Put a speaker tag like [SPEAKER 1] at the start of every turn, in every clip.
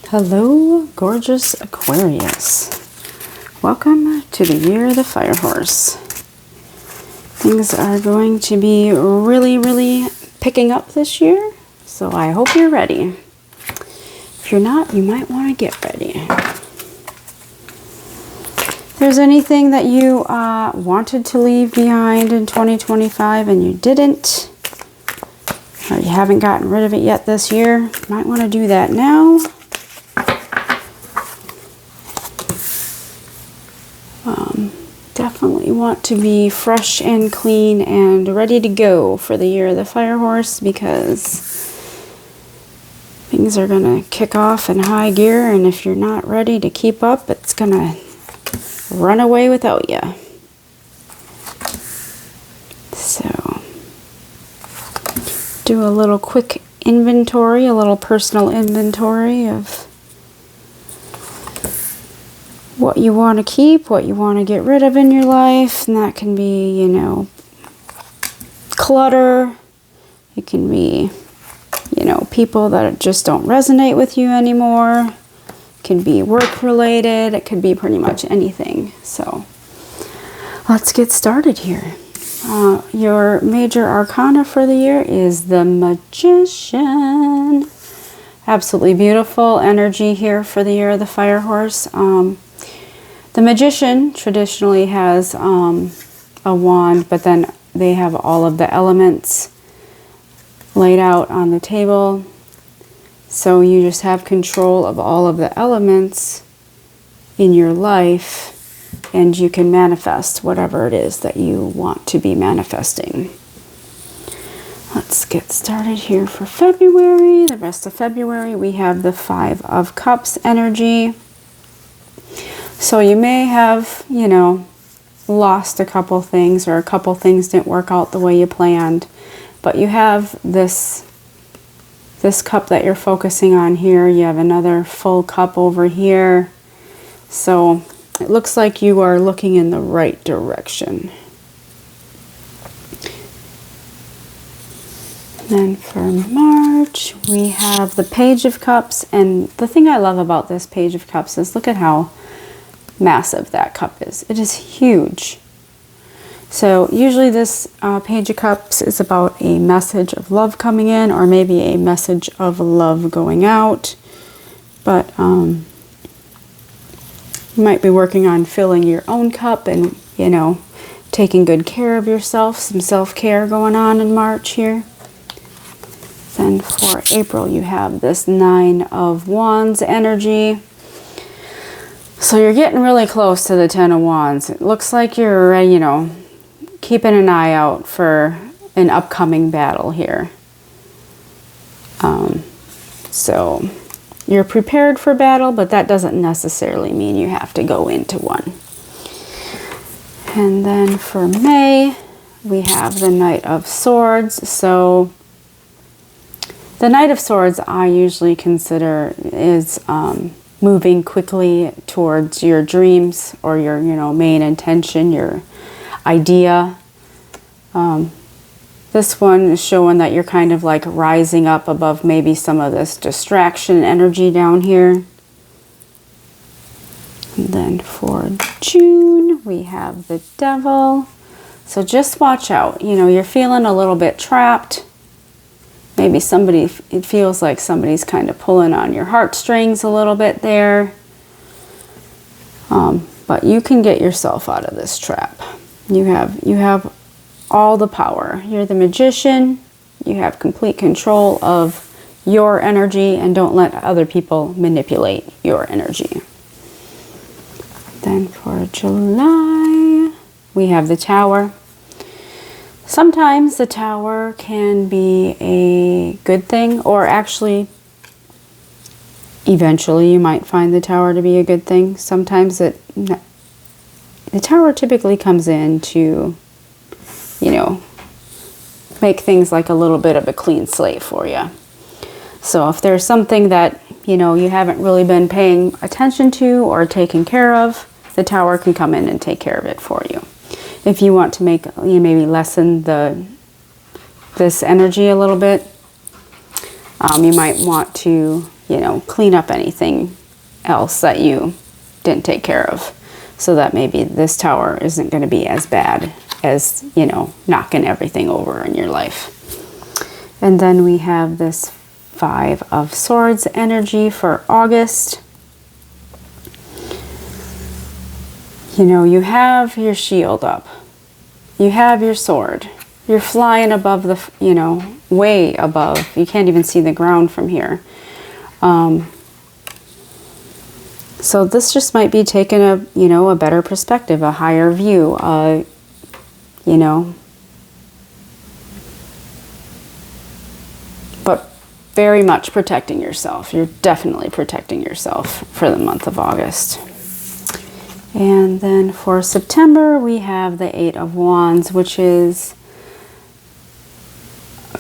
[SPEAKER 1] Hello, gorgeous Aquarius. Welcome to the year of the fire horse. Things are going to be really picking up this year, so I hope you're ready. If you're not, you might want to get ready. If there's anything that you wanted to leave behind in 2025 and you didn't, or you haven't gotten rid of it yet this year, you might want to do that now. Definitely want to be fresh and clean and ready to go for the year of the fire horse, because things are going to kick off in high gear, and if you're not ready to keep up, it's going to run away without you. So, do a little quick inventory, a little personal inventory of what you want to keep, what you want to get rid of in your life. And that can be, you know, clutter. It can be, you know, people that just don't resonate with you anymore. It can be work related. It could be pretty much anything. So let's get started here. Your major arcana for the year is the Magician. Absolutely beautiful energy here for the year of the fire horse. The Magician traditionally has a wand, but then they have all of the elements laid out on the table. So you just have control of all of the elements in your life, and you can manifest whatever it is that you want to be manifesting. Let's get started here for February. The rest of February, we have the Five of Cups energy. So you may have, you know, lost a couple things, or a couple things didn't work out the way you planned. But you have this cup that you're focusing on here. You have another full cup over here. So it looks like you are looking in the right direction. Then for March, we have the Page of Cups. And the thing I love about this Page of Cups is look at how massive that cup is. It is huge. So usually this Page of Cups is about a message of love coming in, or maybe a message of love going out. But you might be working on filling your own cup and, you know, taking good care of yourself. Some self-care going on in March here. Then for April, you have this Nine of Wands energy. So you're getting really close to the Ten of Wands. It looks like you're, you know, keeping an eye out for an upcoming battle here. So you're prepared for battle, but that doesn't necessarily mean you have to go into one. And then for May, we have the Knight of Swords. So the Knight of Swords I usually consider is moving quickly towards your dreams, or your, you know, main intention, your idea. This one is showing that you're kind of like rising up above maybe some of this distraction energy down here. And then for June, we have the Devil. So just watch out. You know, you're feeling a little bit trapped. Maybe it feels like somebody's kind of pulling on your heartstrings a little bit there. But you can get yourself out of this trap. You have all the power. You're the Magician. You have complete control of your energy, and don't let other people manipulate your energy. Then for July, we have the Tower. Sometimes the Tower can be a good thing, or actually, eventually you might find the Tower to be a good thing. Sometimes the Tower typically comes in to, you know, make things like a little bit of a clean slate for you. So if there's something that, you know, you haven't really been paying attention to or taking care of, the Tower can come in and take care of it for you. If you want to make, you maybe lessen this energy a little bit, you might want to you know, clean up anything else that you didn't take care of, so that maybe this tower isn't going to be as bad as, you know, knocking everything over in your life. And then we have this 5 of Swords energy for August. You know, you have your shield up. You have your sword. You're flying above the, you know, way above. You can't even see the ground from here. So this just might be taking a, you know, a better perspective, a higher view, you know. But very much protecting yourself. You're definitely protecting yourself for the month of August. And then for September, we have the 8 of Wands, which is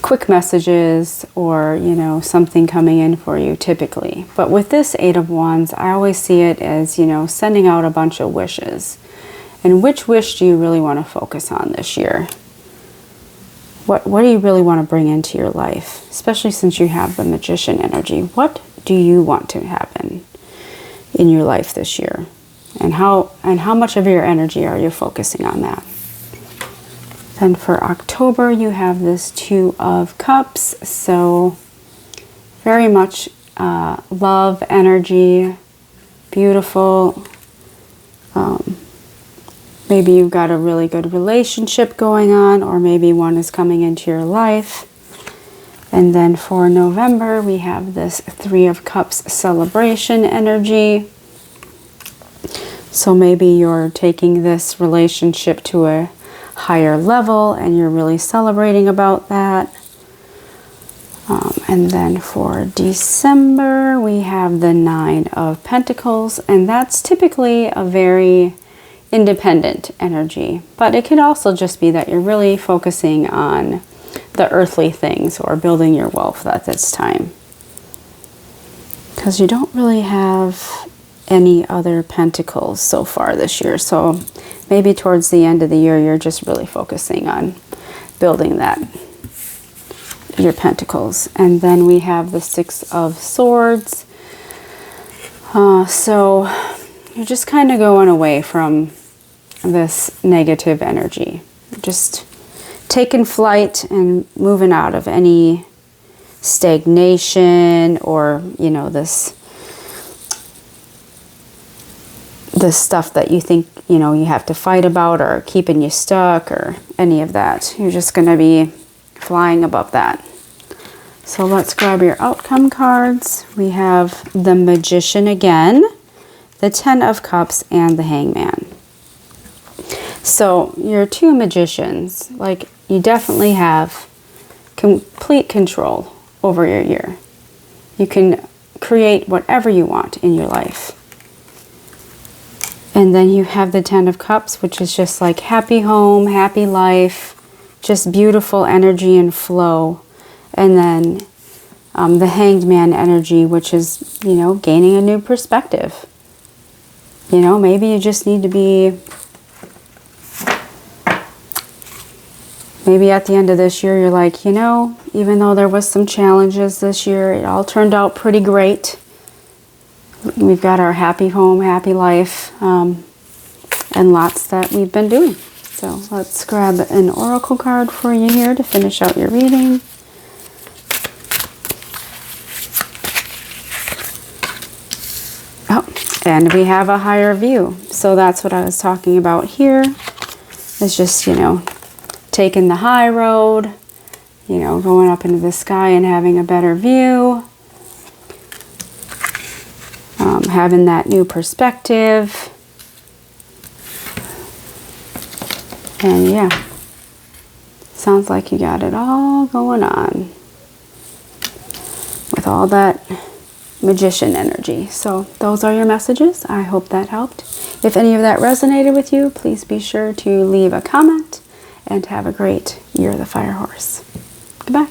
[SPEAKER 1] quick messages or, you know, something coming in for you typically. But with this 8 of Wands, I always see it as, you know, sending out a bunch of wishes. And which wish do you really want to focus on this year? What do you really want to bring into your life? Especially since you have the Magician energy. What do you want to happen in your life this year? And how much of your energy are you focusing on that? Then for October, you have this 2 of Cups. So very much love energy, beautiful. Maybe you've got a really good relationship going on, or maybe one is coming into your life. And then for November, we have this 3 of Cups celebration energy. So maybe you're taking this relationship to a higher level and you're really celebrating about that. And then for December, we have the 9 of Pentacles, and that's typically a very independent energy. But it could also just be that you're really focusing on the earthly things or building your wealth at this time. Because you don't really have any other pentacles so far this year. So maybe towards the end of the year, you're just really focusing on building that, your pentacles. And then we have the 6 of Swords. So you're just kind of going away from this negative energy. Just taking flight and moving out of any stagnation or, you know, this stuff that you think, you know, you have to fight about or keeping you stuck or any of that. You're just going to be flying above that. So let's grab your outcome cards. We have the Magician again, the 10 of Cups, and the Hangman. So your 2 magicians, like, you definitely have complete control over your year. You can create whatever you want in your life. And then you have the 10 of Cups, which is just like happy home, happy life, just beautiful energy and flow. And then the Hanged Man energy, which is, you know, gaining a new perspective. You know, maybe you just need to be, maybe at the end of this year, you're like, you know, even though there was some challenges this year, it all turned out pretty great. We've got our happy home, happy life, and lots that we've been doing. So let's grab an oracle card for you here to finish out your reading. Oh, and we have a higher view. So that's what I was talking about here. It's just, you know, taking the high road, you know, going up into the sky and having a better view. Having that new perspective. And yeah, sounds like you got it all going on with all that Magician energy. So those are your messages. I hope that helped. If any of that resonated with you, please be sure to leave a comment and have a great Year of the Fire Horse. Goodbye.